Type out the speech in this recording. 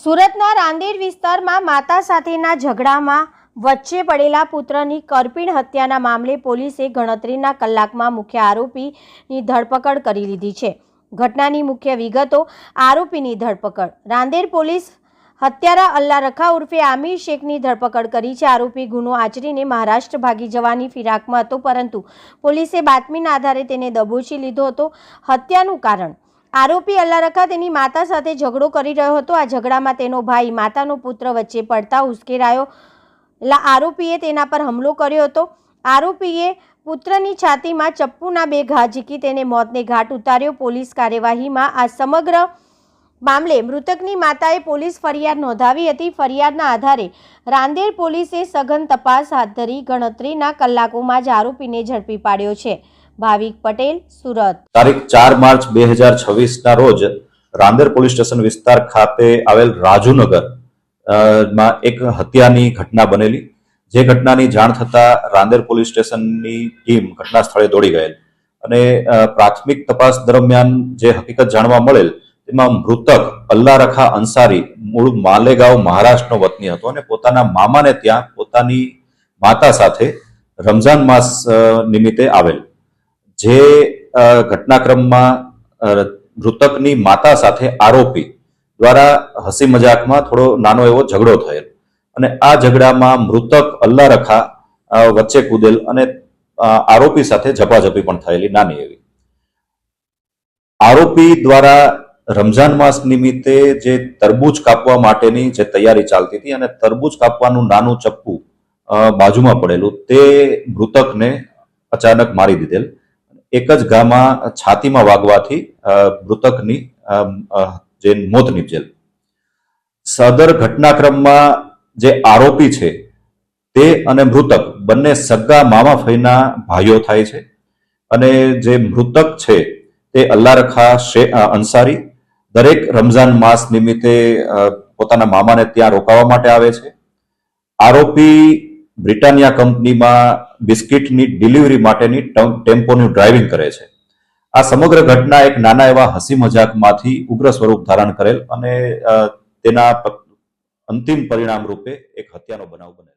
સુરતના રાંદેર વિસ્તારમાં માતા સાથેના ઝઘડામાં વચ્ચે પડેલા પુત્રની કરપીણ હત્યાના મામલે પોલીસે ગણતરીના કલાકમાં મુખ્ય આરોપીની ધરપકડ કરી લીધી છે। ઘટનાની મુખ્ય વિગતો। આરોપીની ધરપકડ। રાંદેર પોલીસ હત્યારા અલ્લા રખા ઉર્ફે આમિર શેખની ધરપકડ કરી છે। આરોપી ગુનો આચરીને મહારાષ્ટ્ર ભાગી જવાની ફિરાકમાં હતો, પરંતુ પોલીસે બાતમીના આધારે તેને દબોચી લીધો હતો। હત્યાનું કારણ: આરોપી અલ્લા રખા તેની માતા સાથે ઝઘડો કરી રહ્યો હતો। આ ઝઘડામાં તેનો ભાઈ માતાનો પુત્ર વચ્ચે પડતા ઉશ્કેરાયો। આરોપીએ તેના પર હુમલો કર્યો હતો। આરોપીએ પુત્રની છાતીમાં ચપ્પુના 2 ઘા ઝીકી તેને મોતને ઘાટ ઉતાર્યો। પોલીસ કાર્યવાહીમાં આ સમગ્ર મામલે મૃતકની માતાએ પોલીસ ફરિયાદ નોંધાવી હતી। ફરિયાદના આધારે રાંદેર પોલીસે સઘન તપાસ હાથ ધરી ગણતરીના કલાકોમાં જ આરોપીને ઝડપી પાડ્યો છે। ભાવિક પટેલ, સુરત। તારીખ 4 માર્ચ 2026 ના રોજ રાંદેર પોલીસ સ્ટેશન વિસ્તાર ખાતે આવેલ રાજુનગર માં એક હત્યાની ઘટના બનેલી। જે ઘટનાની જાણ થતા રાંદેર પોલીસ સ્ટેશનની ટીમ ઘટના સ્થળે દોડી ગયેલ અને પ્રાથમિક તપાસ દરમિયાન જે હકીકત જાણવા મળેલ તેમાં મૃતક અલ્લા રખા અંસારી મૂળ માલેગાંવ મહારાષ્ટ્રનો વતની હતો અને પોતાના મામાને ત્યાં પોતાની માતા સાથે રમઝાન માસ નિમિત્તે આવેલ। જે ઘટનાક્રમમાં મૃતકની માતા સાથે આરોપી દ્વારા હસી મજાકમાં થોડો નાનો એવો ઝઘડો થયેલ અને આ ઝઘડામાં મૃતક અલ્લા રખા વચ્ચે કૂદેલ અને આરોપી સાથે ઝપાઝપી પણ થયેલી નાની એવી। આરોપી દ્વારા રમઝાન માસ નિમિત્તે જે તરબૂચ કાપવા માટેની જે તૈયારી ચાલતી હતી અને તરબૂચ કાપવાનું નાનું ચપ્પુ બાજુમાં પડેલું તે મૃતકને અચાનક મારી દીધેલ। એક જ ઘામાં છાતીમાં વાગવાથી મૃતકની જે મોત નીપજેલ। સદર ઘટનાક્રમમાં જે આરોપી છે તે અને મૃતક બંને સગા મામા ફઈના ભાઈઓ થાય છે અને જે મૃતક છે તે અલ્લા રખા અંસારી દરેક રમઝાન માસ નિમિત્તે પોતાના મામાને ત્યાં રોકાવા માટે આવે છે। આરોપી બ્રિટાનિયા કંપનીમાં બિસ્કિટની ડિલિવરી માટેની ટેમ્પોનું ડ્રાઇવિંગ કરે છે। આ સમગ્ર ઘટના એક નાના એવા હસી મજાકમાંથી ઉગ્ર સ્વરૂપ ધારણ કરેલ અને તેના અંતિમ પરિણામ રૂપે એક હત્યાનો બનાવ બનેલ।